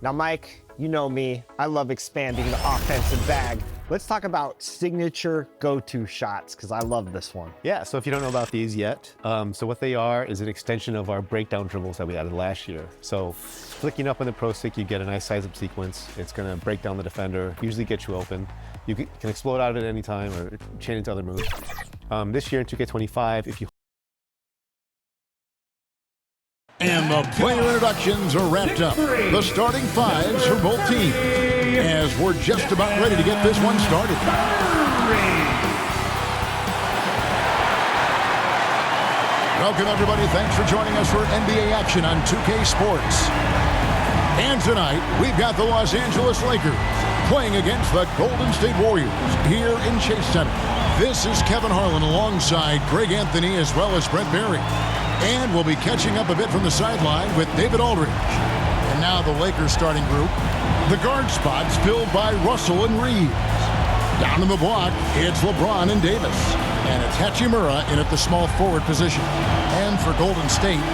Now, Mike, you know me. I love expanding the offensive bag. Let's talk about signature go-to shots, because I love this one. Yeah, so if you don't know about these yet, so what they are is an extension of our breakdown dribbles that we added last year. So flicking up on the Pro Stick, you get a nice size-up sequence. It's gonna break down the defender, usually get you open. You can explode out at any time or chain into other moves. This year in 2K25, if you And the player introductions are wrapped up. The starting fives for both teams, as we're just about ready to get this one started. Welcome, everybody. Thanks for joining us for NBA action on 2K Sports. And tonight, we've got the Los Angeles Lakers playing against the Golden State Warriors here in Chase Center. This is Kevin Harlan alongside Greg Anthony as well as Brent Barry. And we'll be catching up a bit from the sideline with David Aldridge. And now the Lakers starting group. The guard spots filled by Russell and Reeves. Down in the block, it's LeBron and Davis. And it's Hachimura in at the small forward position. And for Golden State,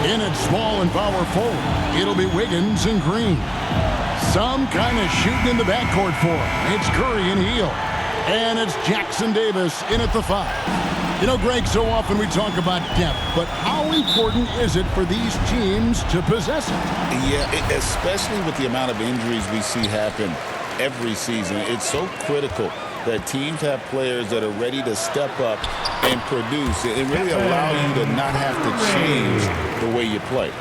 in at small and power forward, it'll be Wiggins and Green. Some kind of shooting in the backcourt for him. It's Curry and Hield. And it's Jackson Davis in at the 5. You know, Greg, so often we talk about depth, but how important is it for these teams to possess it? Yeah, especially with the amount of injuries we see happen every season. It's so critical that teams have players that are ready to step up and produce. It really allows you to not have to change the way you play.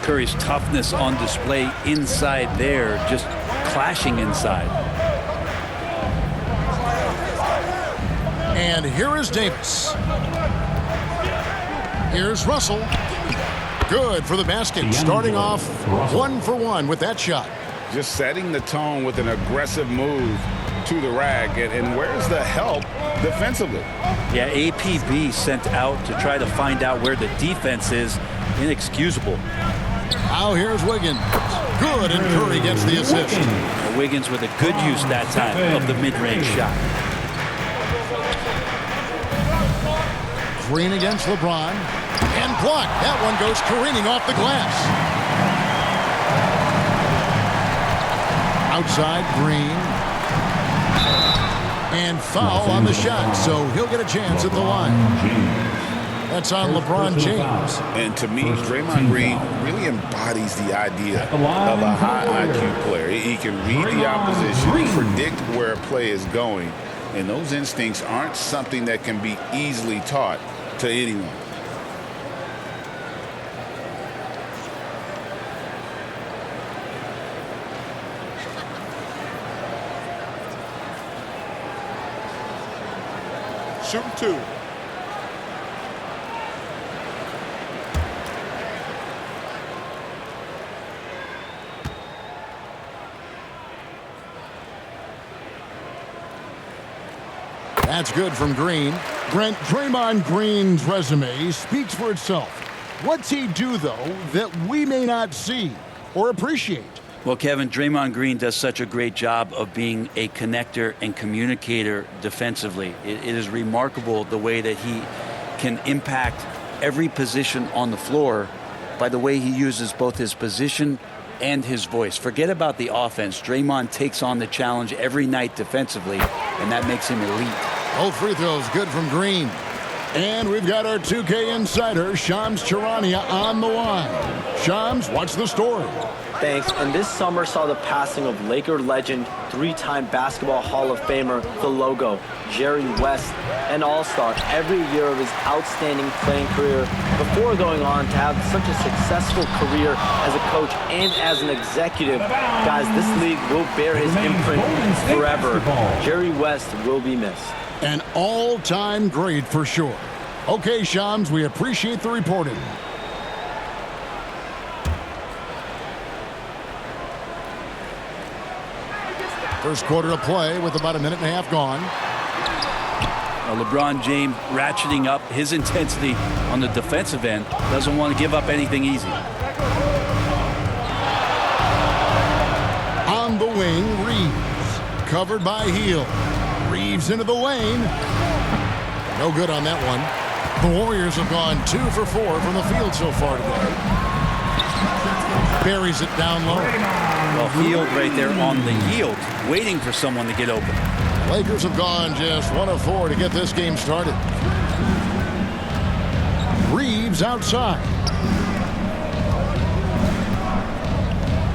Curry's toughness on display inside there, just clashing inside. And here is Davis. Here's Russell. Good for the basket. Starting off 1 for 1 with that shot. Just setting the tone with an aggressive move to the rack. And where's the help defensively? Yeah, APB sent out to try to find out where the defense is. Inexcusable. Now here's Wiggins. Good, and Curry gets the assist. Wiggins with a good use that time of the mid-range shot. Green against LeBron. And blocked. That one goes careening off the glass. Outside, Green. And foul on the shot, so he'll get a chance at the line. That's on LeBron James. And to me, Draymond Green really embodies the idea of a high IQ player. He can read the opposition, predict where a play is going, and those instincts aren't something that can be easily taught to anyone. Shooting 2. That's good from Green. Brent, Draymond Green's resume speaks for itself. What's he do, though, that we may not see or appreciate? Well, Kevin, Draymond Green does such a great job of being a connector and communicator defensively. It is remarkable the way that he can impact every position on the floor by the way he uses both his position and his voice. Forget about the offense. Draymond takes on the challenge every night defensively, and that makes him elite. Both free throws good from Green. And we've got our 2K insider, Shams Charania, on the line. Shams, what's the story? Thanks. And this summer saw the passing of Laker legend, 3-time Basketball Hall of Famer, the logo, Jerry West, an all-star every year of his outstanding playing career before going on to have such a successful career as a coach and as an executive. Guys, this league will bear his imprint forever. Jerry West will be missed. An all-time great for sure. Okay, Shams, we appreciate the reporting. First quarter of play with about a minute and a half gone. LeBron James ratcheting up his intensity on the defensive end. Doesn't want to give up anything easy. On the wing, Reeves. Covered by Hield. Reeves into the lane. No good on that one. The Warriors have gone 2 for 4 from the field so far today. Buries it down low. Well, Hield right there on the yield, waiting for someone to get open. Lakers have gone just 1 of 4 to get this game started. Reeves outside.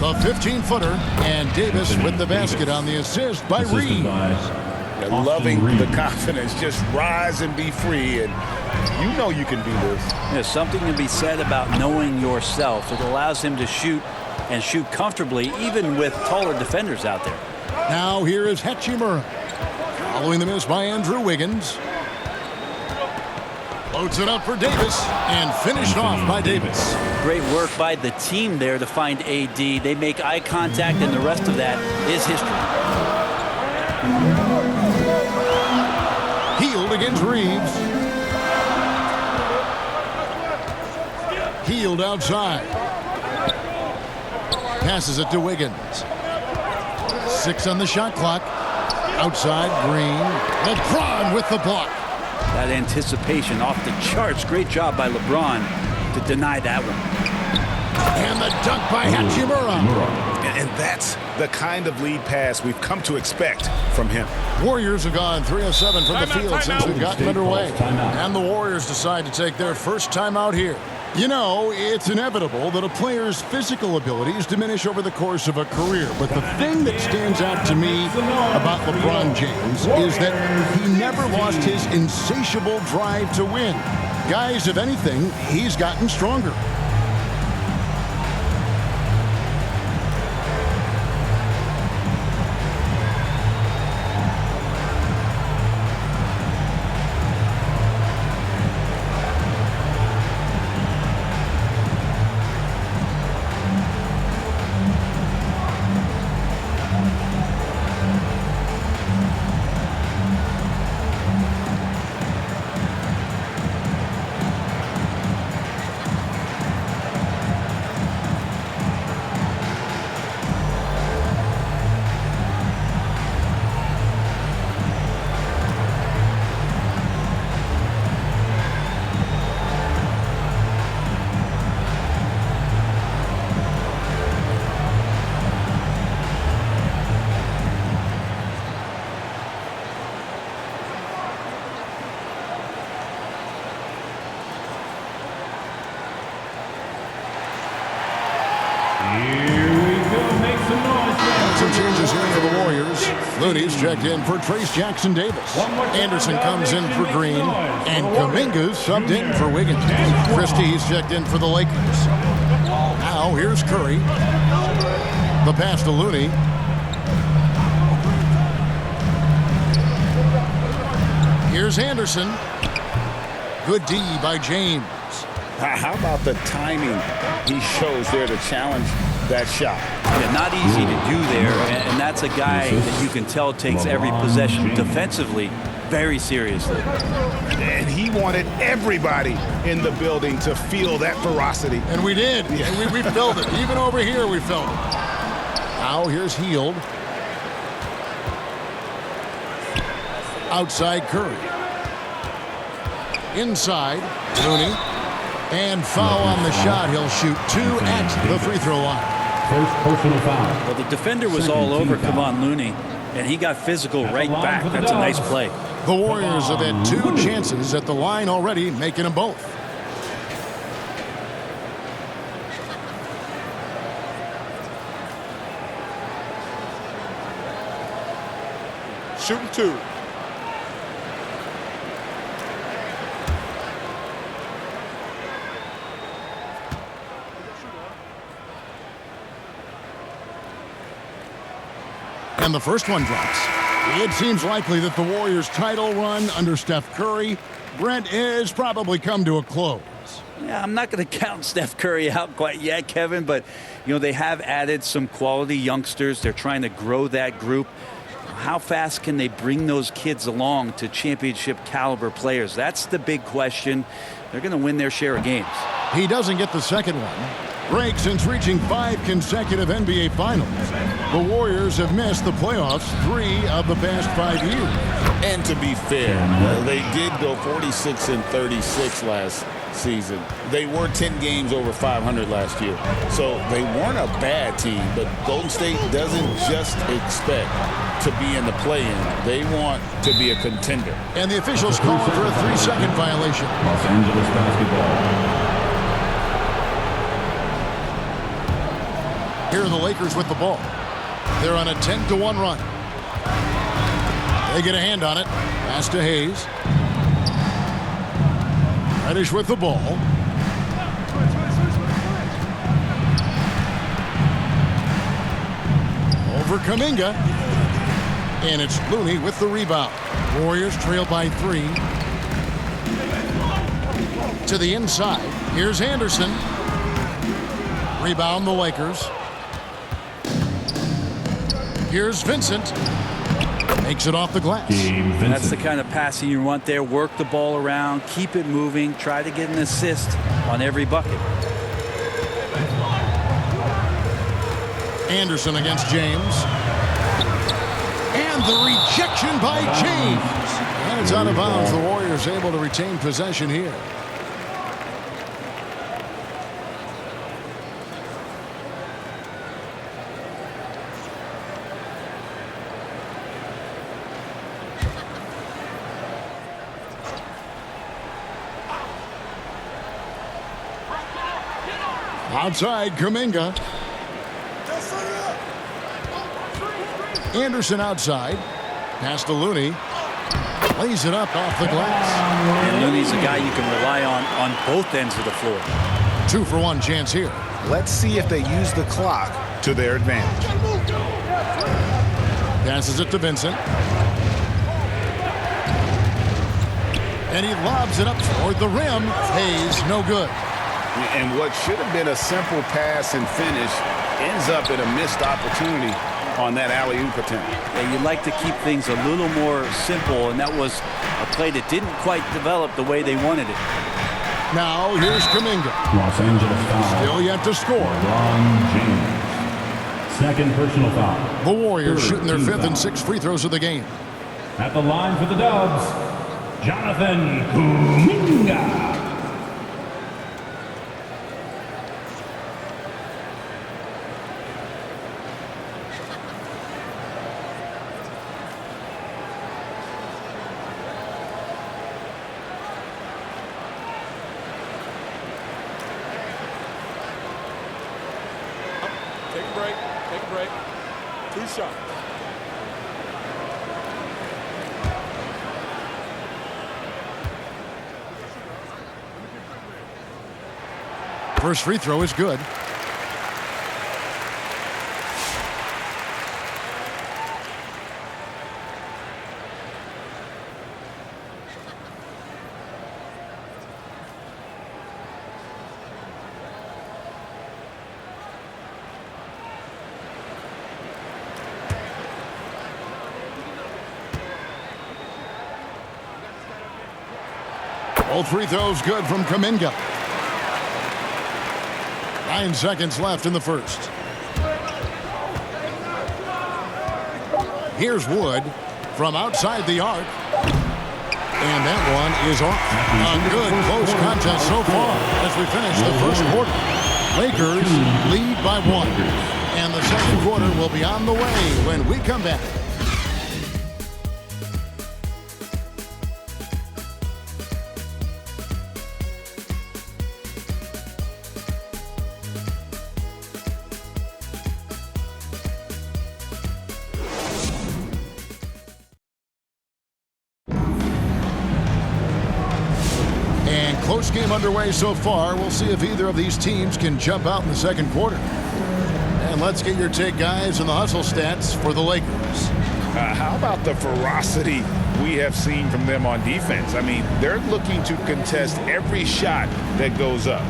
The 15-footer, and Davis with the basket on the assist by Reeves. Loving the confidence. Just rise and be free, and you know you can do this. There's something to be said about knowing yourself. It allows him to shoot and shoot comfortably, even with taller defenders out there. Now here is Hachimura. Following the miss by Andrew Wiggins. Loads it up for Davis and finished off by Davis. Great work by the team there to find AD. They make eye contact, and the rest of that is history. Hield against Reeves. Hield outside. Passes it to Wiggins. 6 on the shot clock. Outside, Green. LeBron with the block. That anticipation off the charts. Great job by LeBron to deny that one. And the dunk by Hachimura. And that's the kind of lead pass we've come to expect from him. Warriors have gone 3 of 7 from the field since we've gotten underway. And the Warriors decide to take their first timeout here. You know, it's inevitable that a player's physical abilities diminish over the course of a career. But the thing that stands out to me about LeBron James is that he never lost his insatiable drive to win. Guys, if anything, he's gotten stronger. Some changes here for the Warriors. Looney's checked in for Trace Jackson Davis. Anderson comes in for Green. And Kuminga's subbed in for Wiggins. Christie's checked in for the Lakers. Now here's Curry. The pass to Looney. Here's Anderson. Good D by James. How about the timing he shows there to challenge that shot? Yeah, not easy to do there, and that's a guy that you can tell takes every possession defensively very seriously. And he wanted everybody in the building to feel that ferocity. And we did. And we felt it. Even over here, we felt it. Now here's Hield. Outside Curry. Inside, Looney. And foul on the shot. He'll shoot 2 at the free throw line. First personal foul. Well, the defender was all over Kevon Looney, and he got physical right back. That's a nice play. The Warriors have had 2 chances at the line already, making them both. Shooting 2. And the first one drops. It seems likely that the Warriors' title run under Steph Curry, Brent, has probably come to a close. Yeah, I'm not going to count Steph Curry out quite yet, Kevin, but, you know, they have added some quality youngsters. They're trying to grow that group. How fast can they bring those kids along to championship caliber players? That's the big question. They're going to win their share of games. He doesn't get the second one. Break since reaching 5 consecutive NBA Finals. The Warriors have missed the playoffs 3 of the past 5 years. And to be fair, they did go 46 and 36 season. They were 10 games over 500 last year. So they weren't a bad team, but Golden State doesn't just expect to be in the play-in. They want to be a contender. And the officials calling for a 3-second violation. Los Angeles basketball. Here are the Lakers with the ball. They're on a 10-1 run. They get a hand on it. Pass to Hayes. Reddish with the ball. Over Kuminga. And it's Looney with the rebound. Warriors trail by 3. To the inside. Here's Anderson. Rebound the Lakers. Here's Vincent. Makes it off the glass. That's the kind of passing you want there. Work the ball around, keep it moving, try to get an assist on every bucket. Anderson against James. And the rejection by James. And it's out of bounds. The Warriors able to retain possession here. Outside, Kuminga. Anderson outside. Pass to Looney. Lays it up off the glass. And Looney's a guy you can rely on both ends of the floor. 2-for-1 chance here. Let's see if they use the clock to their advantage. Passes it to Vincent. And he lobs it up toward the rim. Hayes, no good. And what should have been a simple pass and finish ends up in a missed opportunity on that alley-oop attempt. Yeah, you'd like to keep things a little more simple, and that was a play that didn't quite develop the way they wanted it. Now here's Kuminga. Los Angeles foul. Still yet to score. LeBron James. Second personal foul. The Warriors shooting their 5th and foul. 6th free throws of the game. At the line for the Dubs, Jonathan Kuminga. Take a break. Take a break. 2 shots. First free throw is good. All free throws good from Kuminga. 9 seconds left in the first. Here's Wood from outside the arc. And that one is off. A good close contest so far as we finish the first quarter. Lakers lead by 1. And the second quarter will be on the way when we come back. Close game underway so far. We'll see if either of these teams can jump out in the second quarter. And let's get your take, guys, on the hustle stats for the Lakers. How about the ferocity we have seen from them on defense? I mean, they're looking to contest every shot that goes up.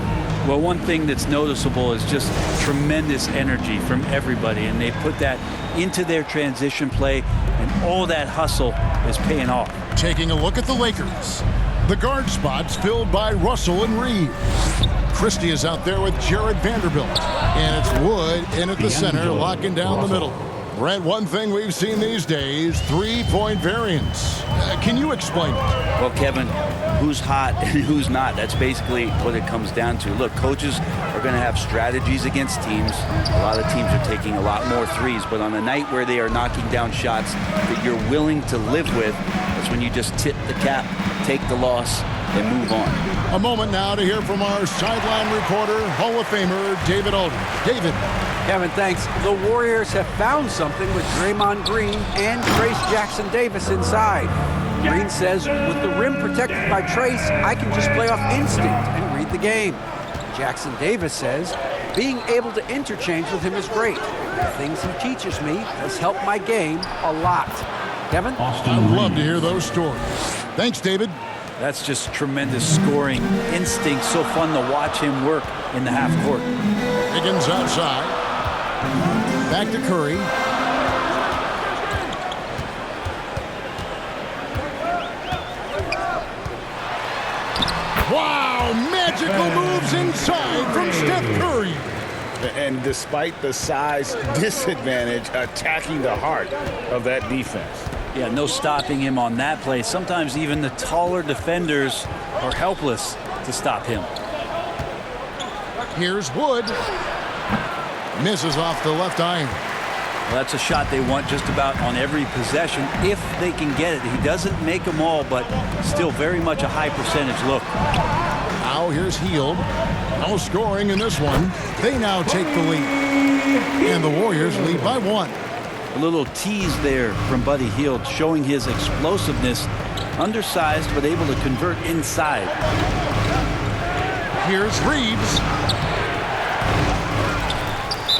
Well, one thing that's noticeable is just tremendous energy from everybody, and they put that into their transition play, and all that hustle is paying off. Taking a look at the Lakers. The guard spots filled by Russell and Reeves. Christie is out there with Jared Vanderbilt. And it's Wood in at the center, locking down the middle. Brent, one thing we've seen these days, three-point variance. Can you explain it? Well, Kevin, who's hot and who's not? That's basically what it comes down to. Look, coaches are going to have strategies against teams. A lot of teams are taking a lot more threes, but on a night where they are knocking down shots that you're willing to live with, that's when you just tip the cap, take the loss, and move on. A moment now to hear from our sideline reporter, Hall of Famer David Alden. David. Kevin, thanks. The Warriors have found something with Draymond Green and Trace Jackson-Davis inside. Green says, with the rim protected by Trace, I can just play off instinct and read the game. Jackson-Davis says, being able to interchange with him is great. The things he teaches me has helped my game a lot. Kevin? I'd love to hear those stories. Thanks, David. That's just tremendous scoring instinct. So fun to watch him work in the half court. Higgins outside. Back to Curry. Wow, magical moves inside from Steph Curry. And despite the size disadvantage, attacking the heart of that defense. Yeah, no stopping him on that play. Sometimes even the taller defenders are helpless to stop him. Here's Wood. Misses off the left iron. Well, that's a shot they want just about on every possession if they can get it. He doesn't make them all, but still very much a high percentage look. Now here's Hield. No scoring in this one. They now take the lead. And the Warriors lead by 1. A little tease there from Buddy Hield, showing his explosiveness. Undersized, but able to convert inside. Here's Reeves.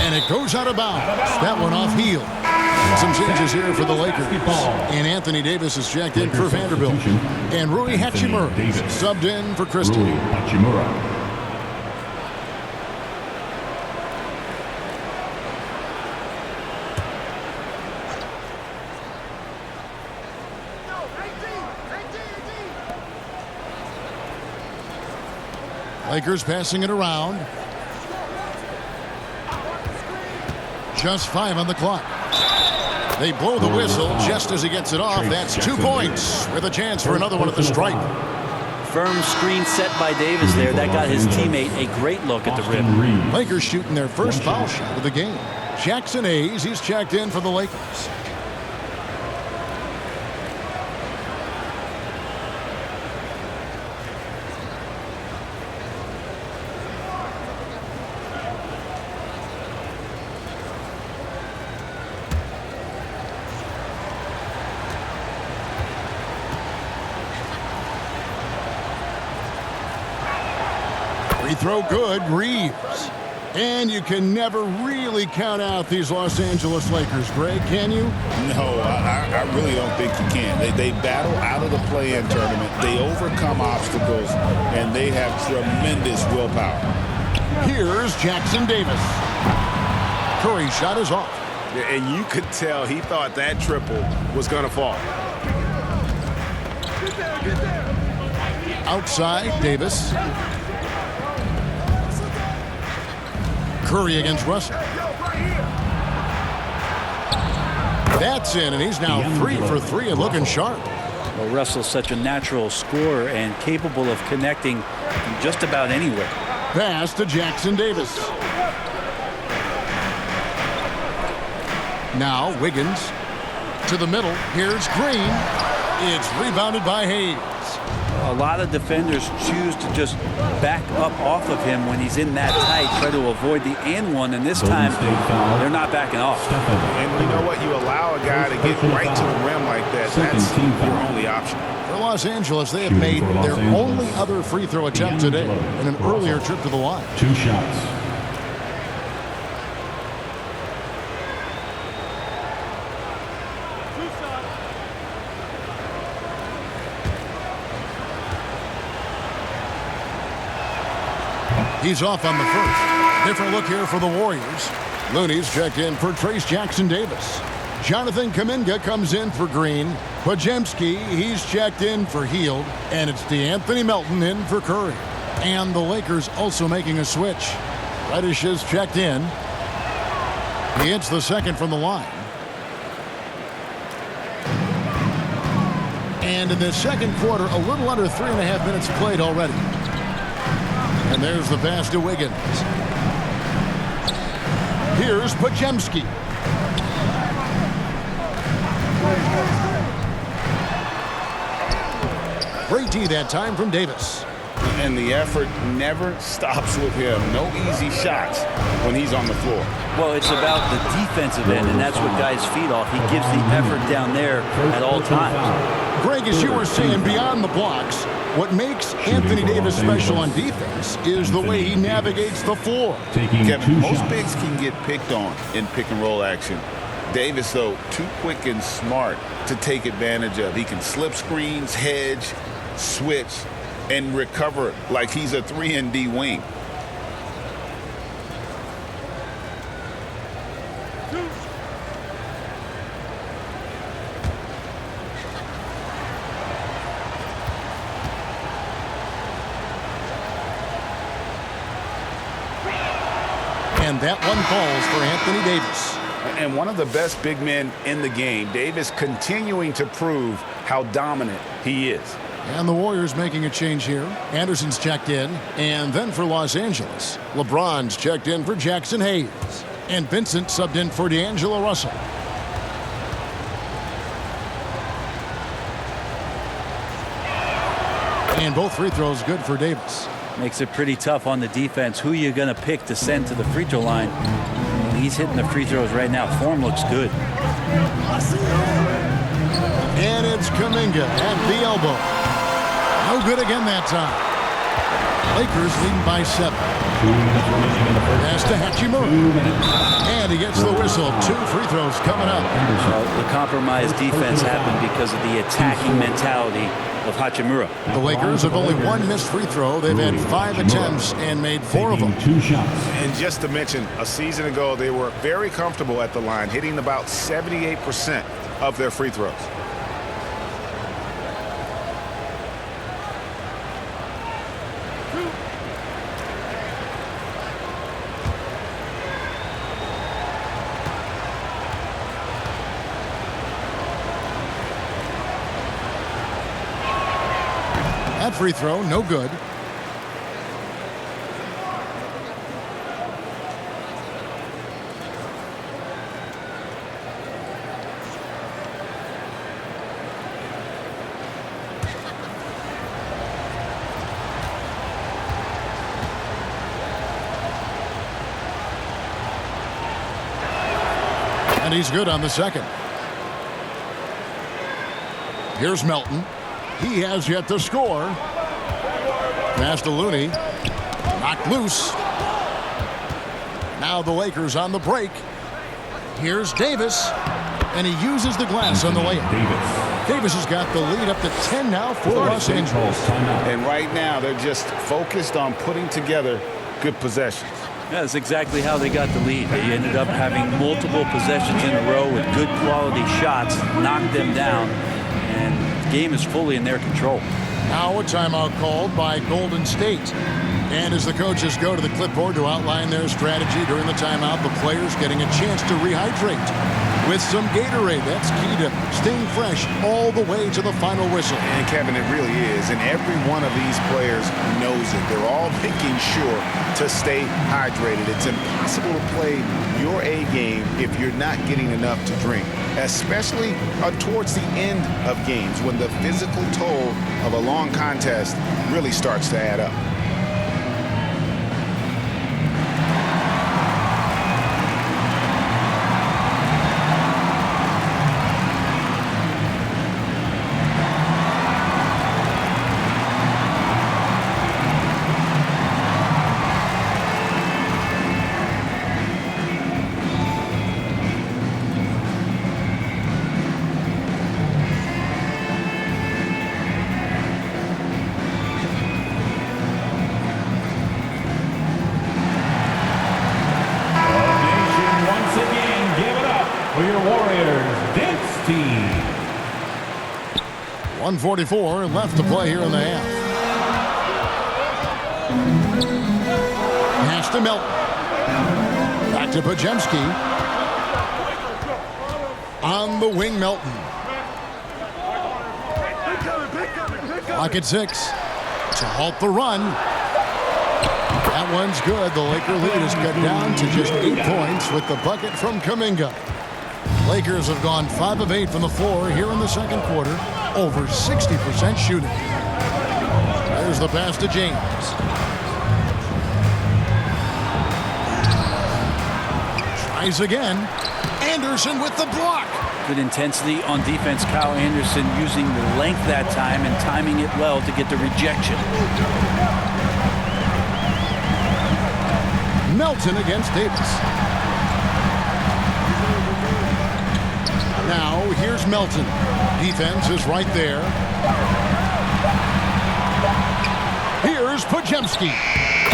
And it goes out of bounds. That one off Hield. Some changes here for the Lakers. And Anthony Davis is checked in for Vanderbilt. And Rui Hachimura subbed in for Christie. Lakers passing it around. Just 5 on the clock. They blow the whistle just as he gets it off. That's 2 points with a chance for another one at the stripe. Firm screen set by Davis there. That got his teammate a great look at the rim. Lakers shooting their first foul shot of the game. Jackson Hayes, he's checked in for the Lakers. Free throw good, Reeves. And you can never really count out these Los Angeles Lakers, Greg, can you? No, I really don't think you can. They battle out of the play-in tournament. They overcome obstacles, and they have tremendous willpower. Here's Jackson Davis. Curry shot is off. And you could tell he thought that triple was going to fall. Outside, Davis. Curry against Russell. That's in, and he's now 3 for 3 and looking sharp. Well, Russell's such a natural scorer and capable of connecting from just about anywhere. Pass to Jackson Davis. Now Wiggins to the middle. Here's Green. It's rebounded by Hayes. A lot of defenders choose to just back up off of him when he's in that tight, try to avoid the and one, and this time they're not backing off. And you know what? You allow a guy to get right to the rim like that. That's your only option. For Los Angeles, they have made their only other free throw attempt today in an earlier trip to the line. 2 shots. He's off on the first. Different look here for the Warriors. Looney's checked in for Trace Jackson-Davis. Jonathan Kuminga comes in for Green. Podziemski, he's checked in for Hield. And it's DeAnthony Melton in for Curry. And the Lakers also making a switch. Reddish is checked in. He hits the second from the line. And in the second quarter, a little under 3.5 minutes played already. And there's the pass to Wiggins. Here's Podziemski. Great D that time from Davis. And the effort never stops with him. No easy shots when he's on the floor. Well, it's about the defensive end, and that's what guys feed off. He gives the effort down there at all times. Greg, as you were saying, beyond the blocks, what makes Anthony Davis special on defense is the way he navigates the floor. Kevin, most bigs can get picked on in pick-and-roll action. Davis, though, too quick and smart to take advantage of. He can slip screens, hedge, switch, and recover like he's a 3-and-D wing. And that one falls for Anthony Davis. And one of the best big men in the game, Davis continuing to prove how dominant he is. And the Warriors making a change here. Anderson's checked in. And then for Los Angeles, LeBron's checked in for Jackson Hayes. And Vincent subbed in for D'Angelo Russell. And both free throws good for Davis. Makes it pretty tough on the defense. Who you going to pick to send to the free throw line? He's hitting the free throws right now. Form looks good. And it's Kuminga at the elbow. No good again that time. Lakers leading by 7. Pass to Hachimura. And he gets the whistle. 2 free throws coming up. The compromised defense happened because of the attacking mentality of Hachimura. The Lakers have only 1 missed free throw. They've had 5 attempts and made 4 of them. 2 shots. And just to mention, a season ago, they were very comfortable at the line, hitting about 78% of their free throws. That free throw, no good. And he's good on the second. Here's Melton. He has yet to score. Pass to Looney. Knocked loose. Now the Lakers on the break. Here's Davis. And he uses the glass on the layup. Davis has got the lead up to 10 now for Los Angeles. And right now, they're just focused on putting together good possessions. Yeah, that's exactly how they got the lead. They ended up having multiple possessions in a row with good quality shots, knocked them down, and the game is fully in their control. Now a timeout called by Golden State. And as the coaches go to the clipboard to outline their strategy during the timeout, the players getting a chance to rehydrate with some Gatorade. That's key to staying fresh all the way to the final whistle. And Kevin, it really is. And every one of these players knows it. They're all making sure to stay hydrated. It's impossible to play your A game if you're not getting enough to drink, especially towards the end of games when the physical toll of a long contest really starts to add up. For your Warriors, dance team. 1:44 left to play here in the half. Pass to Melton. Back to Podziemski. On the wing, Melton. Clock at 6. To halt the run. That one's good. The Laker lead is cut down to just 8 points with the bucket from Kuminga. Lakers have gone 5 of 8 from the floor here in the second quarter. Over 60% shooting. There's the pass to James. Tries again. Anderson with the block. Good intensity on defense. Kyle Anderson using the length that time and timing it well to get the rejection. Melton against Davis. Now here's Melton. Defense is right there. Here's Podziemski.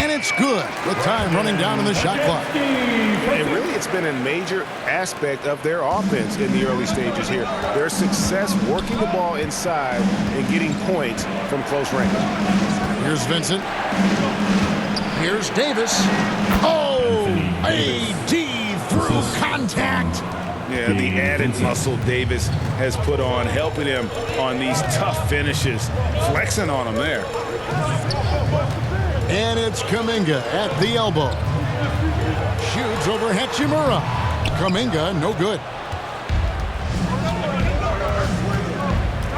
And it's good with time running down in the shot clock. And really, it's been a major aspect of their offense in the early stages here. Their success working the ball inside and getting points from close range. Here's Vincent. Here's Davis. Oh, AD through contact. Yeah, the added muscle Davis has put on, helping him on these tough finishes, flexing on him there. And it's Kuminga at the elbow. Shoots over Hachimura. Kuminga, no good.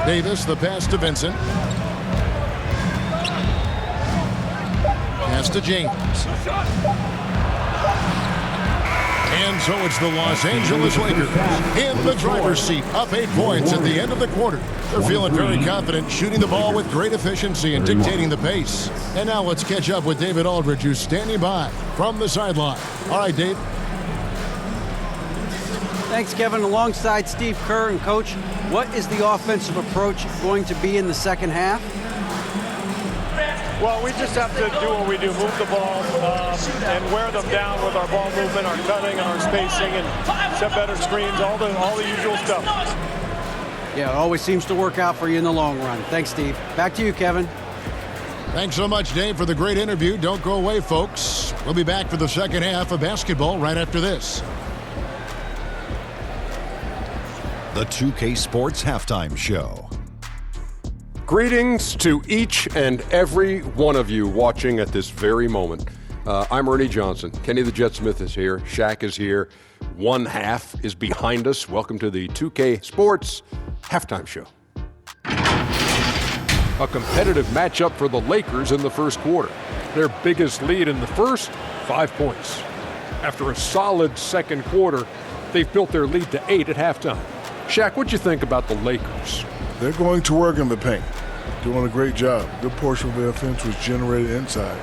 Davis, the pass to Vincent. Pass to James. And so it's the Los Angeles Lakers in the driver's seat, up 8 points at the end of the quarter. They're feeling very confident, shooting the ball with great efficiency and dictating the pace. And now let's catch up with David Aldridge, who's standing by from the sideline. All right, Dave. Thanks, Kevin. Alongside Steve Kerr and Coach, what is the offensive approach going to be in the second half? Well, we just have to do what we do, move the ball and wear them down with our ball movement, our cutting, and our spacing, and set better screens, all the usual stuff. Yeah, it always seems to work out for you in the long run. Thanks, Steve. Back to you, Kevin. Thanks so much, Dave, for the great interview. Don't go away, folks. We'll be back for the second half of basketball right after this. The 2K Sports Halftime Show. Greetings to each and every one of you watching at this very moment. I'm Ernie Johnson. Kenny the Jet Smith is here. Shaq is here. One half is behind us. Welcome to the 2K Sports Halftime Show. A competitive matchup for the Lakers in the first quarter. Their biggest lead in the first, 5 points. After a solid second quarter, they've built their lead to 8 at halftime. Shaq, what'd you think about the Lakers? They're going to work in the paint. Doing a great job. A good portion of their offense was generated inside.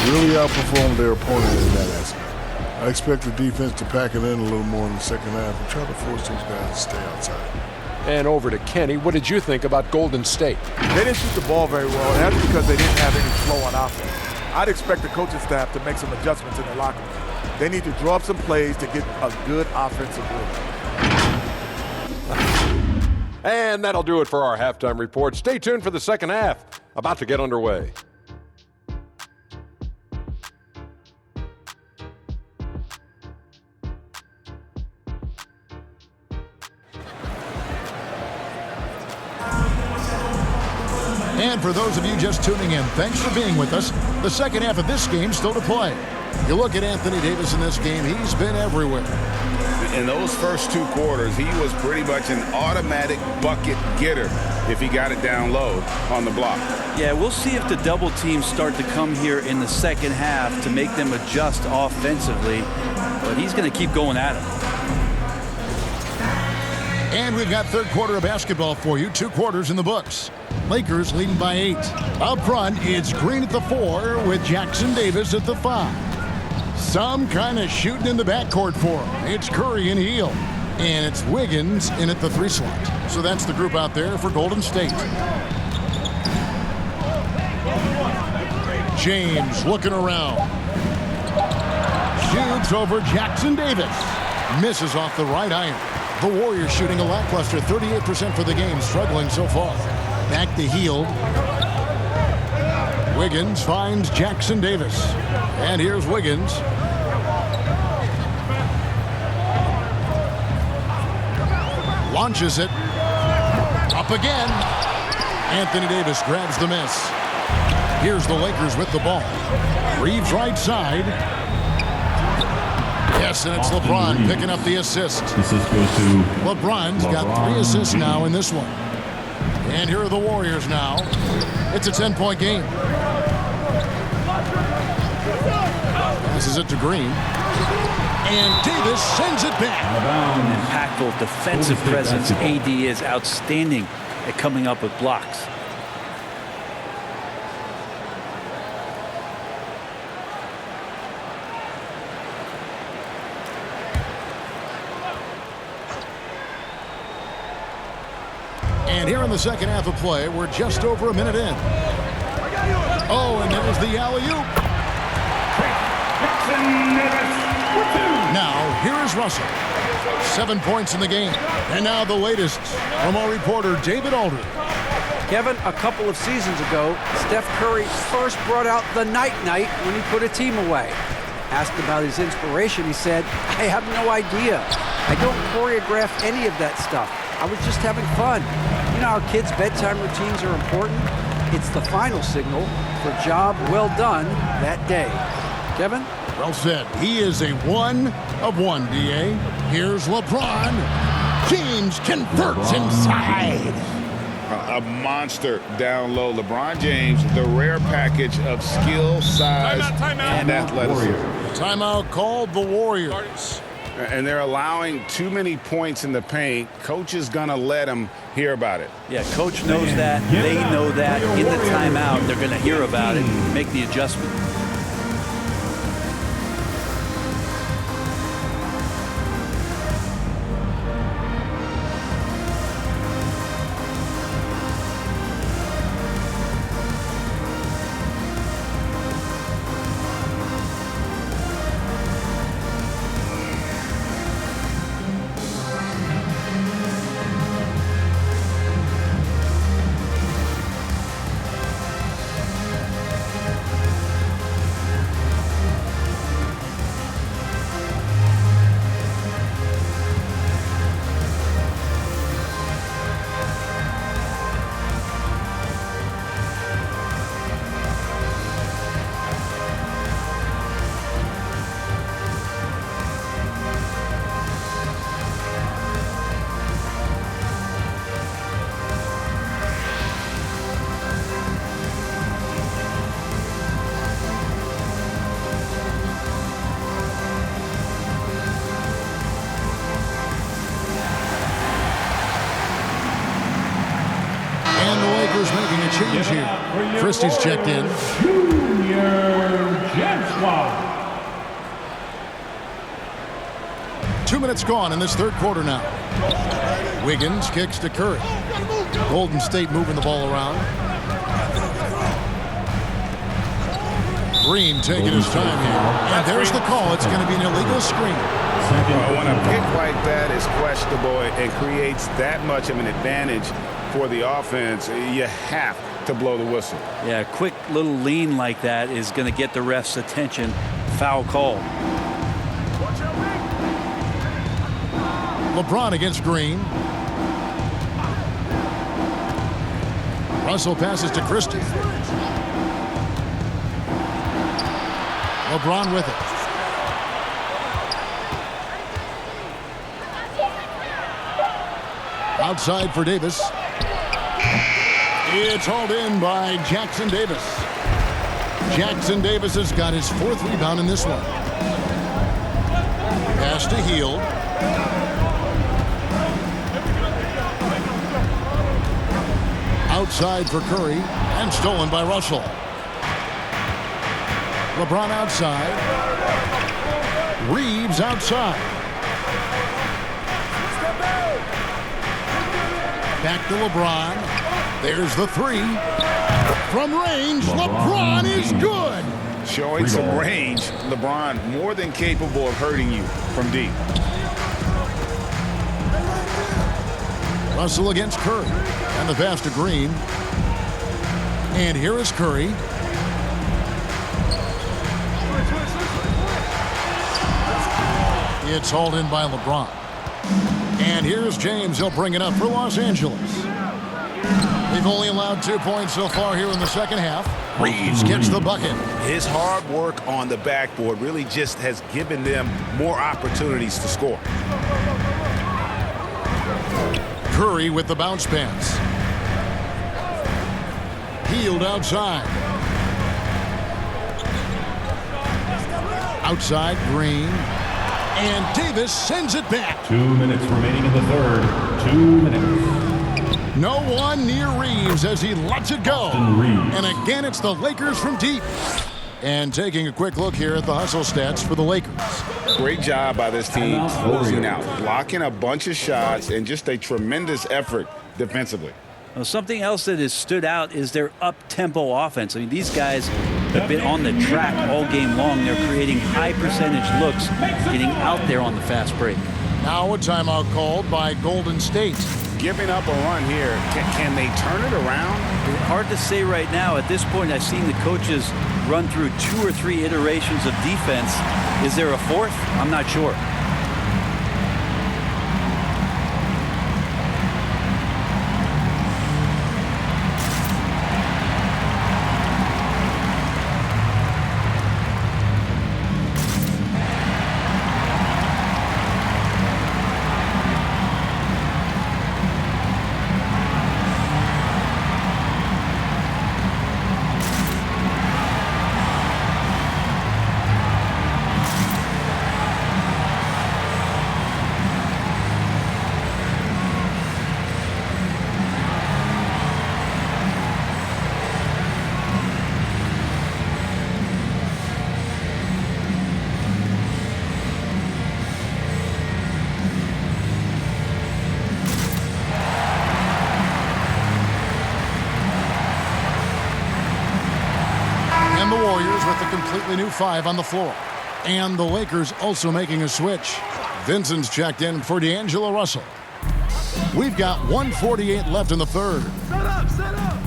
Really outperformed their opponent in that aspect. I expect the defense to pack it in a little more in the second half and try to force those guys to stay outside. And over to Kenny. What did you think about Golden State? They didn't shoot the ball very well. That's because they didn't have any flow on offense. I'd expect the coaching staff to make some adjustments in the locker room. They need to draw up some plays to get a good offensive rhythm. And that'll do it for our halftime report. Stay tuned for the second half, about to get underway. And for those of you just tuning in, thanks for being with us. The second half of this game still to play. You look at Anthony Davis in this game, he's been everywhere. In those first 2 quarters, he was pretty much an automatic bucket getter if he got it down low on the block. Yeah, we'll see if the double teams start to come here in the second half to make them adjust offensively, but he's going to keep going at him. And we've got third quarter of basketball for you, 2 quarters in the books. Lakers leading by 8. Up front, it's Green at the 4 with Jackson Davis at the 5. Some kind of shooting in the backcourt for him. It's Curry and Hield. And it's Wiggins in at the 3 slot. So that's the group out there for Golden State. James looking around. Shoots over Jackson Davis. Misses off the right iron. The Warriors shooting a lackluster 38% for the game, struggling so far. Back to Hield. Wiggins finds Jackson Davis. And here's Wiggins. Launches it. Up again. Anthony Davis grabs the miss. Here's the Lakers with the ball. Reeves right side. Yes, and it's LeBron picking up the assist. Assist goes to LeBron's got 3 assists now in this one. And here are the Warriors now. It's a 10-point game. Passes it to Green. And Davis sends it back. Impactful defensive presence. AD is outstanding at coming up with blocks. And here in the second half of play, we're just over a minute in. Oh, and there's the alley-oop. Now, here is Russell. 7 points in the game. And now the latest from our reporter, David Aldridge. Kevin, a couple of seasons ago, Steph Curry first brought out the night-night when he put a team away. Asked about his inspiration, he said, I have no idea. I don't choreograph any of that stuff. I was just having fun. You know, our kids' bedtime routines are important. It's the final signal for a job well done that day. Kevin? Well said. He is a 1 of 1, D.A. Here's LeBron. James converts inside. A monster down low. LeBron James, the rare package of skill, size, and athleticism. Timeout called the Warriors. And they're allowing too many points in the paint. Coach is going to let them hear about it. Yeah, coach knows that. They know that. In the timeout, they're going to hear about it and make the adjustment. Making a change here. Christie's checked in. Junior Jenswa. 2 minutes gone in this third quarter now. Wiggins kicks to Curry. Golden State moving the ball around. Green taking his time here. And there's the call. It's going to be an illegal screen. When a pick like that is questionable and creates that much of an advantage for the offense, you have to blow the whistle. Yeah, a quick little lean like that is going to get the ref's attention. Foul call. LeBron against Green. Russell passes to Christie. LeBron with it. Outside for Davis. It's hauled in by Jackson Davis. Jackson Davis has got his 4th rebound in this one. Pass to Hield. Outside for Curry and stolen by Russell. LeBron outside. Reeves outside. Back to LeBron. There's the 3. From range, LeBron is good. Showing some range. LeBron more than capable of hurting you from deep. Russell against Curry. And the pass to Green. And here is Curry. It's hauled in by LeBron. And here's James. He'll bring it up for Los Angeles. They've only allowed 2 points so far here in the second half. Reeves gets the bucket. His hard work on the backboard really just has given them more opportunities to score. Curry with the bounce pass. Healed outside. Outside, Green. And Davis sends it back. 2 minutes remaining in the third. 2 minutes. No one near Reeves as he lets it go. And again, it's the Lakers from deep. And taking a quick look here at the hustle stats for the Lakers. Great job by this team closing out, blocking a bunch of shots, and just a tremendous effort defensively. Well, something else that has stood out is their up-tempo offense. I mean, these guys have been on the track all game long. They're creating high-percentage looks, getting out there on the fast break. Now a timeout called by Golden State. Giving up a run here. Can they turn it around? Hard to say right now. At this point, I've seen the coaches run through 2 or 3 iterations of defense. Is there a fourth? I'm not sure. With a completely new 5 on the floor. And the Lakers also making a switch. Vincent's checked in for D'Angelo Russell. We've got 1:48 left in the third. Set up, set up.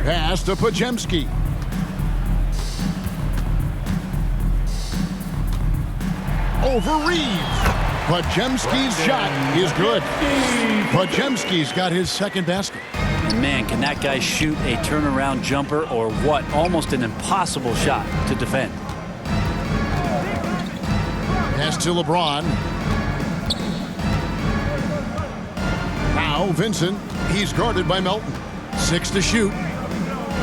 Pass to Podziemski. Over Reeves. Podziemski's shot is good. Podziemski's got his second basket. Man, can that guy shoot a turnaround jumper or what? Almost an impossible shot to defend. Pass to LeBron. Now Vincent. He's guarded by Melton. 6 to shoot.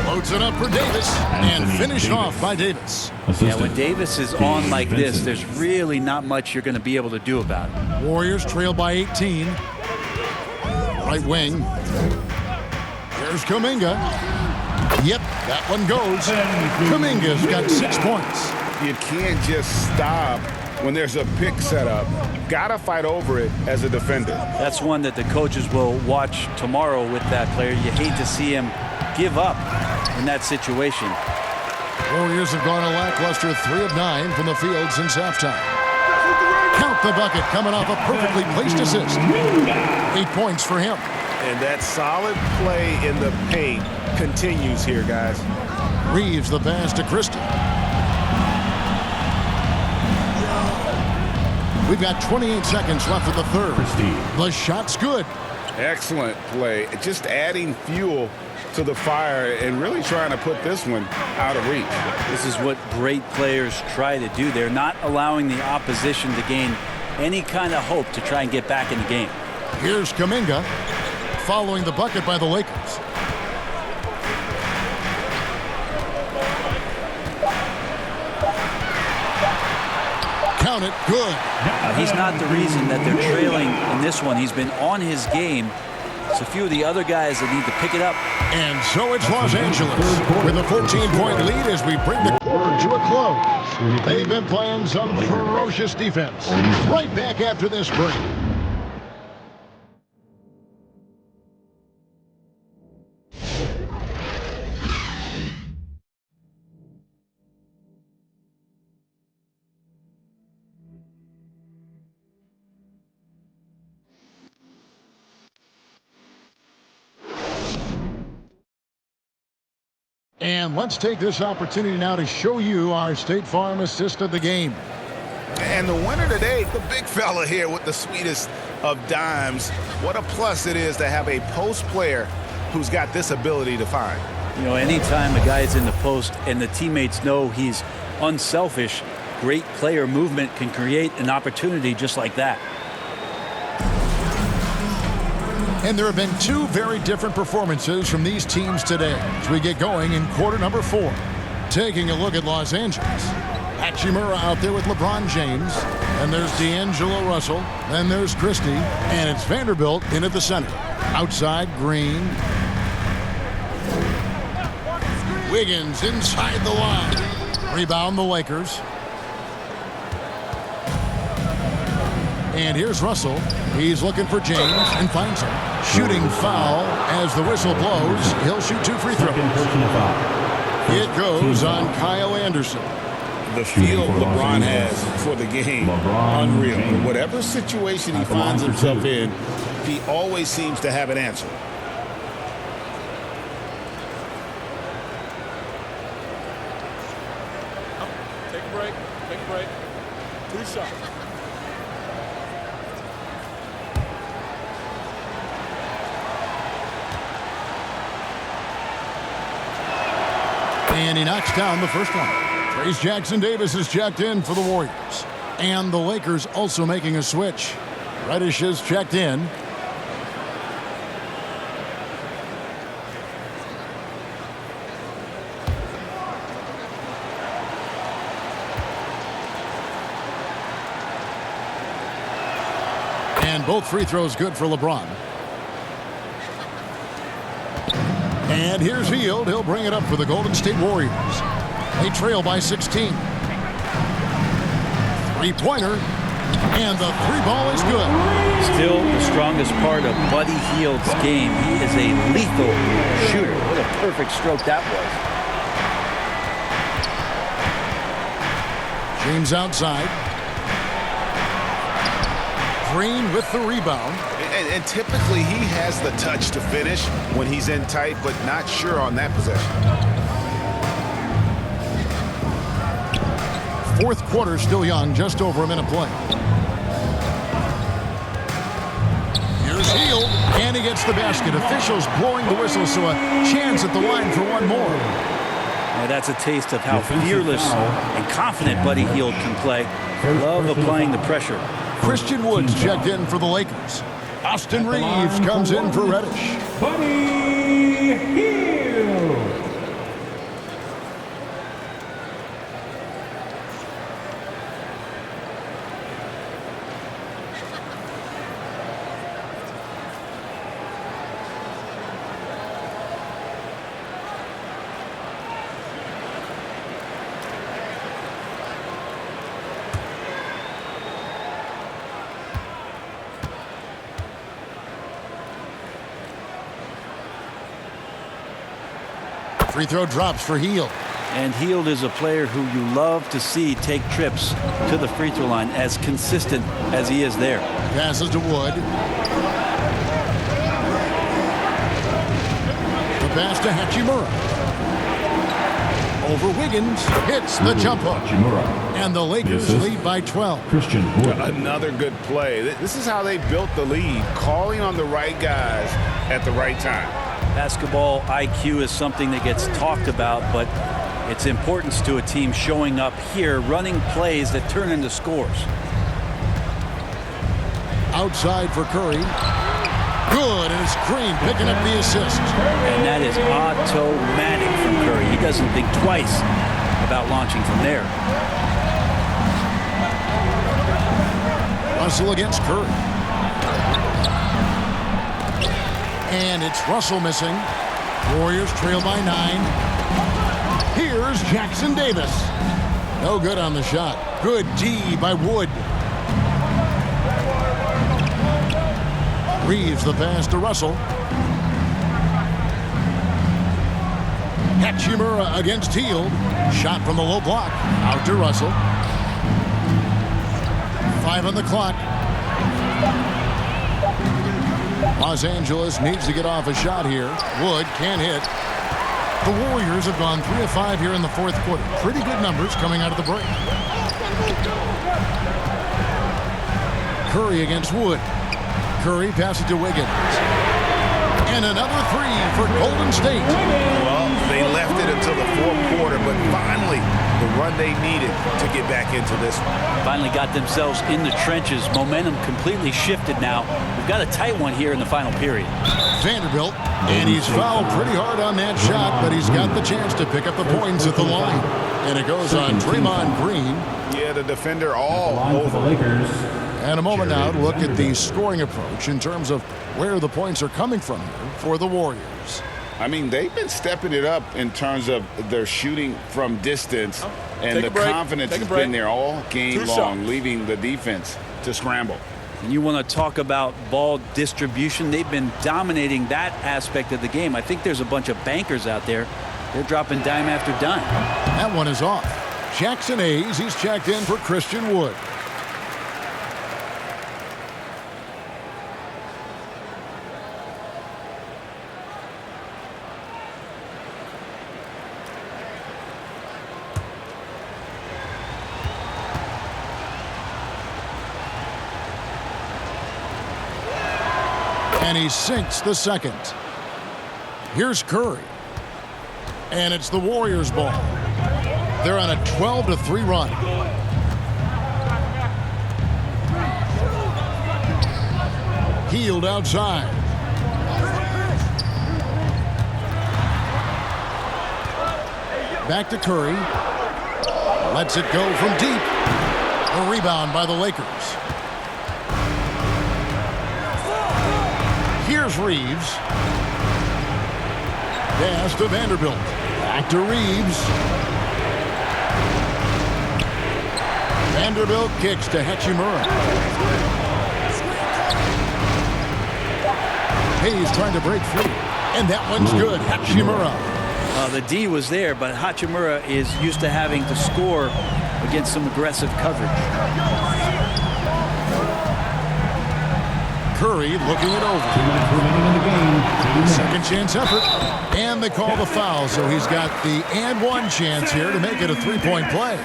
Loads it up for Davis. And finished off by Davis. Yeah, when Davis is on like this, there's really not much you're going to be able to do about it. Warriors trail by 18. Right wing. There's Kuminga. Yep, that one goes. Kuminga's got 6 points. You can't just stop when there's a pick set up. Gotta fight over it as a defender. That's one that the coaches will watch tomorrow with that player. You hate to see him give up in that situation. Warriors have gone a lackluster 3 of 9 from the field since halftime. Count the bucket coming off a perfectly placed assist. 8 points for him. And that solid play in the paint continues here, guys. Reeves the pass to Christie. We've got 28 seconds left of the third. The shot's good. Excellent play. Just adding fuel to the fire and really trying to put this one out of reach. This is what great players try to do. They're not allowing the opposition to gain any kind of hope to try and get back in the game. Here's Kuminga. Following the bucket by the Lakers. Count it, good. He's not the reason that they're trailing in this one. He's been on his game. It's a few of the other guys that need to pick it up. And so it's Los Angeles with a 14-point lead as we bring the quarter to a close. They've been playing some ferocious defense. Right back after this break. And let's take this opportunity now to show you our State Farm assist of the game. And the winner today, the big fella here with the sweetest of dimes. What a plus it is to have a post player who's got this ability to find. You know, anytime a guy is in the post and the teammates know he's unselfish, great player movement can create an opportunity just like that. And there have been two very different performances from these teams today as we get going in quarter number 4. Taking a look at Los Angeles. Hachimura out there with LeBron James. And there's D'Angelo Russell. Then there's Christie. And it's Vanderbilt in at the center. Outside, Green. Wiggins inside the line. Rebound the Lakers. And here's Russell. He's looking for James and finds him. Shooting foul as the whistle blows. He'll shoot 2 free throws. It goes on Kyle Anderson. The feel LeBron has for the game, unreal. Whatever situation he finds himself in, he always seems to have an answer. Take a break. Take a break. 2 shots. And he knocks down the first one. Trace Jackson Davis is checked in for the Warriors. And the Lakers also making a switch. Reddish is checked in. And both free throws good for LeBron. And here's Hield. He'll bring it up for the Golden State Warriors. They trail by 16. Three-pointer. And the 3-ball is good. Still the strongest part of Buddy Hield's game. He is a lethal shooter. What a perfect stroke that was. James outside. Green with the rebound. And typically he has the touch to finish when he's in tight, but not sure on that possession. Fourth quarter still young, just over a minute play. Here's Hield, and he gets the basket. Officials blowing the whistle, so a chance at the line for one more. Now that's a taste of how fearless and confident Buddy Hield can play. Love applying the pressure. Christian Woods checked in for the Lakers. Austin Reeves comes in for Reddish. Buddy Hield. Free throw drops for Hield. And Hield is a player who you love to see take trips to the free throw line, as consistent as he is there. Passes to Wood. The pass to Hachimura. Over Wiggins. Hits the jump hook. And the Lakers lead by 12. Christian Wood. Another good play. This is how they built the lead, calling on the right guys at the right time. Basketball IQ is something that gets talked about, but its importance to a team showing up here, running plays that turn into scores. Outside for Curry. Good, and it's Green picking up the assist. And that is automatic from Curry. He doesn't think twice about launching from there. Russell against Curry. And it's Russell missing. Warriors trail by 9. Here's Jackson Davis. No good on the shot. Good D by Wood. Reeves the pass to Russell. Hachimura against Hield. Shot from the low block. Out to Russell. 5 on the clock. Los Angeles needs to get off a shot here. Wood can't hit. The Warriors have gone 3 of 5 here in the fourth quarter. Pretty good numbers coming out of the break. Curry against Wood. Curry passes to Wiggins. And another three for Golden State. Well, they left it until the fourth quarter, but finally the run they needed to get back into this one. Finally got themselves in the trenches. Momentum completely shifted now. We've got a tight one here in the final period. Vanderbilt, and he's fouled pretty hard on that shot, but he's got the chance to pick up the points at the line. And it goes on Draymond Green. Yeah, the defender all over. And a moment now to look at the scoring approach in terms of where the points are coming from here for the Warriors. I mean, they've been stepping it up in terms of their shooting from distance, and the confidence has been there all game long, leaving the defense to scramble. And you want to talk about ball distribution. They've been dominating that aspect of the game. I think there's a bunch of bankers out there. They're dropping dime after dime. That one is off. Jackson Hayes, he's checked in for Christian Wood. And he sinks the second. Here's Curry. And it's the Warriors' ball. They're on a 12-3 run. Healed outside. Back to Curry. Lets it go from deep. A rebound by the Lakers. Here's Reeves. Pass to Vanderbilt. Back to Reeves. Vanderbilt kicks to Hachimura. Hayes trying to break free. And that one's good. Hachimura. The D was there, but Hachimura is used to having to score against some aggressive coverage. Curry looking it over. Second chance effort. And they call the foul, so he's got the and one chance here to make it a three-point play.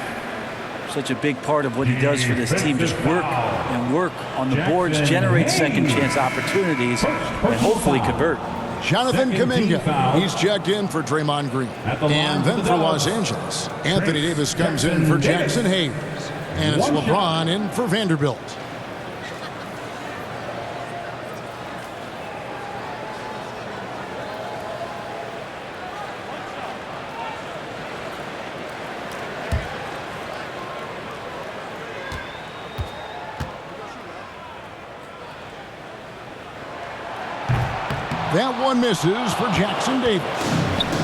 Such a big part of what he does for this team. Just work and work on the boards, generate second chance opportunities, and hopefully convert. Jonathan Kuminga, he's checked in for Draymond Green. And then for Los Angeles, Anthony Davis comes in for Jackson Hayes. And it's LeBron in for Vanderbilt. That one misses for Jackson Davis.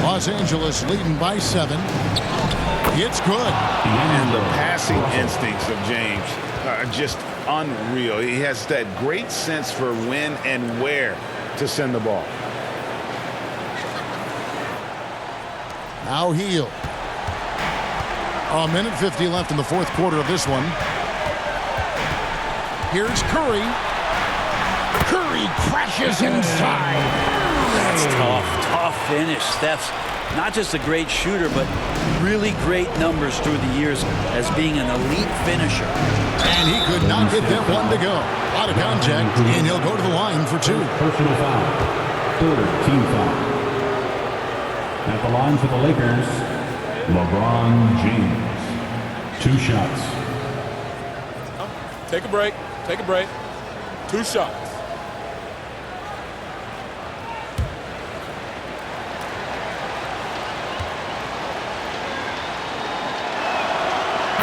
Los Angeles leading by 7. It's good. And the passing instincts of James are just unreal. He has that great sense for when and where to send the ball. Now Hield. A minute 50 left in the fourth quarter of this one. Here's Curry. Curry crashes inside. That's tough finish. Steph's not just a great shooter, but really great numbers through the years as being an elite finisher. And he could not get that one to go. Out of contact, and he'll go to the line for 2. Personal foul. Third team foul. At the line for the Lakers, LeBron James. 2 shots. Take a break. Take a break. 2 shots.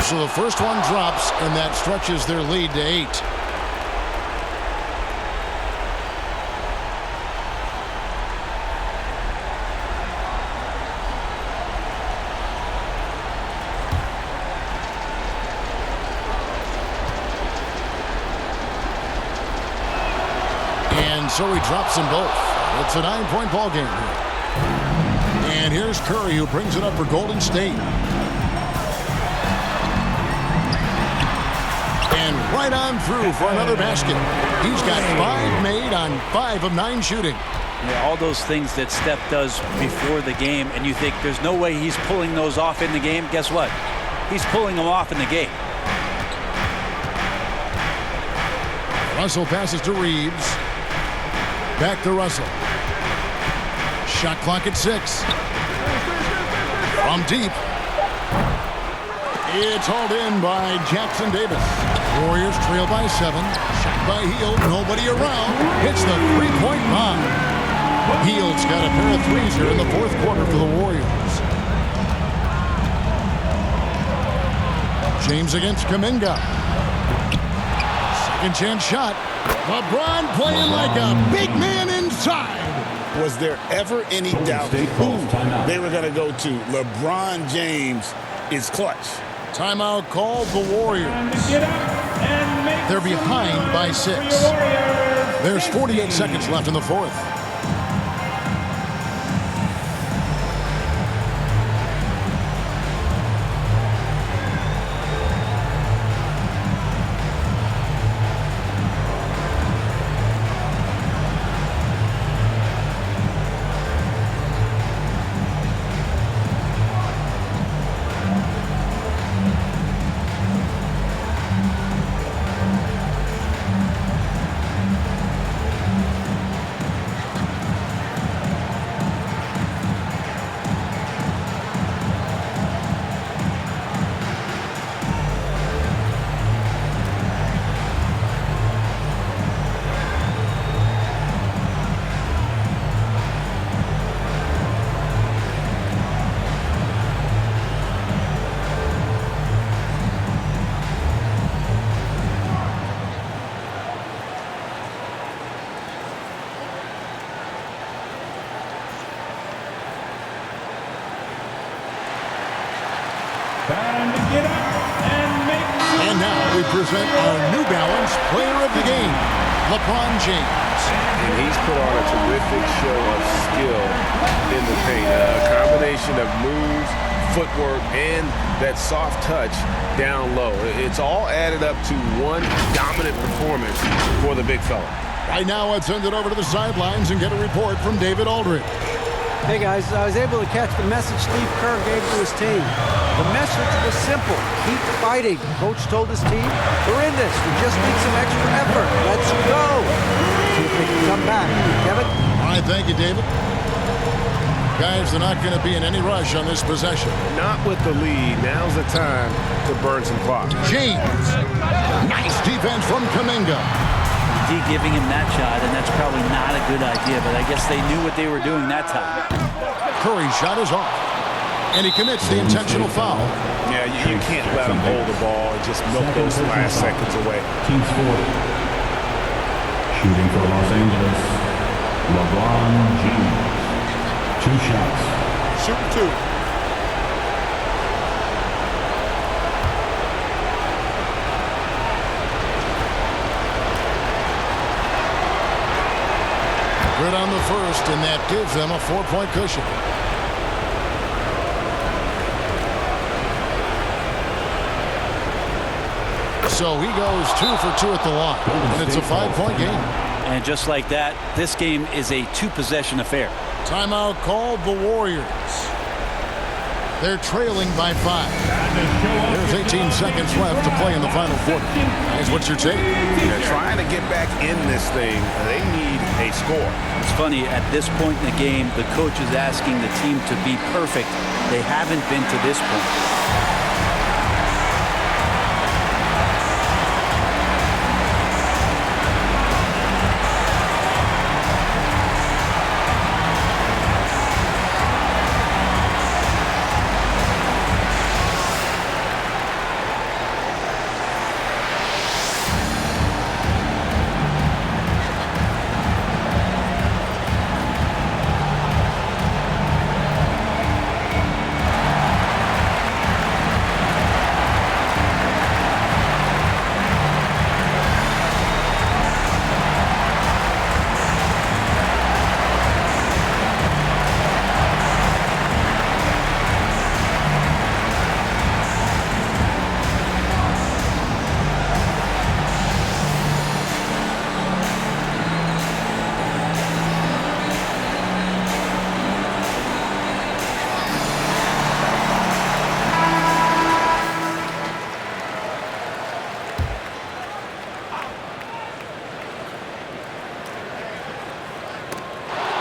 So the first one drops, and that stretches their lead to 8. And so he drops them both. It's a 9-point ball game here. And here's Curry, who brings it up for Golden State. And right on through for another basket. He's got 5 made on 5 of 9 shooting. Yeah, all those things that Steph does before the game, and you think there's no way he's pulling those off in the game. Guess what? He's pulling them off in the game. Russell passes to Reeves. Back to Russell. Shot clock at 6. From deep. It's hauled in by Jackson Davis. Warriors trail by 7. Shot by Hield. Nobody around. Hits the three-point bomb. Hield's got a pair of threes here in the fourth quarter for the Warriors. James against Kuminga. Second chance shot. LeBron playing like a big man inside. Was there ever any doubt who they were going to go to? LeBron James is clutch. Timeout called the Warriors. They're behind by 6. There's 48 seconds left in the fourth. And now we present our New Balance Player of the Game, LeBron James. And he's put on a terrific show of skill in the paint. A combination of moves, footwork, and that soft touch down low. It's all added up to one dominant performance for the big fella. Right now, let's send it over to the sidelines and get a report from David Aldridge. Hey guys, I was able to catch the message Steve Kerr gave to his team. The message was simple: keep fighting. Coach told his team, we're in this. We just need some extra effort. Let's go. See if we can come back. Kevin? All right, thank you, David. Guys, they're not going to be in any rush on this possession. Not with the lead. Now's the time to burn some clock. James. Nice defense from Kuminga. Giving him that shot, and that's probably not a good idea, but I guess they knew what they were doing that time. Curry's shot is off, and he commits the intentional foul. Yeah, you can't let him hold the ball and just milk those last seconds away. Team score. Shooting for Los Angeles, LeBron James. 2 shots. Shoot 2. Good on the first, and that gives them a 4-point cushion. So he goes 2 for 2 at the line, and it's a 5-point game. And just like that, this game is a 2-possession affair. Timeout called the Warriors. They're trailing by 5. There's 18 seconds left to play in the final quarter. Guys, what's your take? They're trying to get back in this thing. They need a score. It's funny, at this point in the game, the coach is asking the team to be perfect. They haven't been to this point.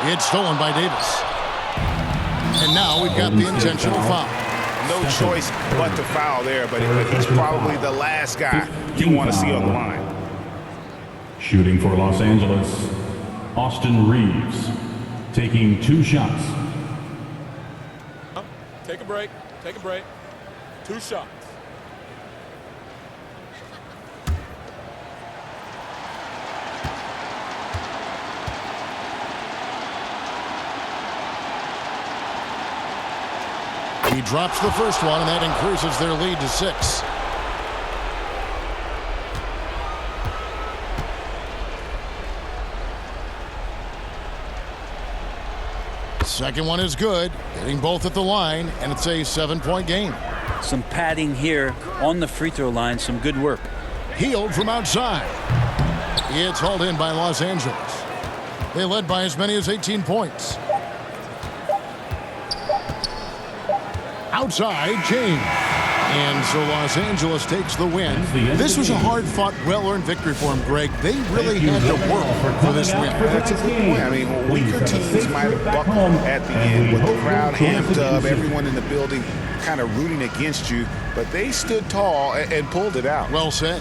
It's stolen by Davis. And now we've got the intentional foul. No choice but to foul there, but he's probably the last guy you want to see on the line. Shooting for Los Angeles, Austin Reeves, taking 2 shots. Take a break. Take a break. 2 shots. He drops the first one, and that increases their lead to 6. Second one is good, hitting both at the line, and it's a 7-point game. Some padding here on the free throw line, some good work. Healed from outside. It's hauled in by Los Angeles. They led by as many as 18 points. Outside, James. And so Los Angeles takes the win. This was a hard-fought, well-earned victory for them, Greg. They really had to work for this win. That's a good point. I mean, weaker teams might have buckled at the end with the crowd amped up, everyone in the building kind of rooting against you, but they stood tall and pulled it out. Well said.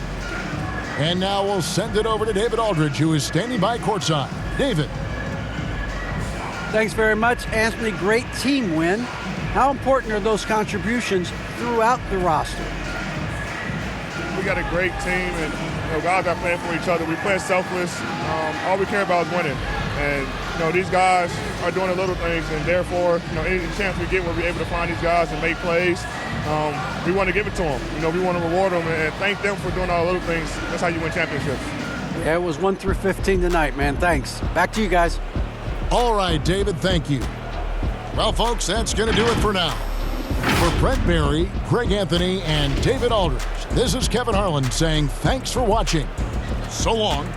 And now we'll send it over to David Aldridge, who is standing by courtside. David. Thanks very much, Anthony. Great team win. How important are those contributions throughout the roster? We got a great team, and guys are playing for each other. We play selfless. All we care about is winning. And these guys are doing the little things, and therefore, any chance we get where we're able to find these guys and make plays, we want to give it to them. We want to reward them and thank them for doing all the little things. That's how you win championships. Yeah, it was 1 through 15 tonight, man. Thanks. Back to you guys. All right, David, thank you. Well, folks, that's going to do it for now. For Brent Barry, Greg Anthony, and David Aldridge, this is Kevin Harlan saying thanks for watching. So long.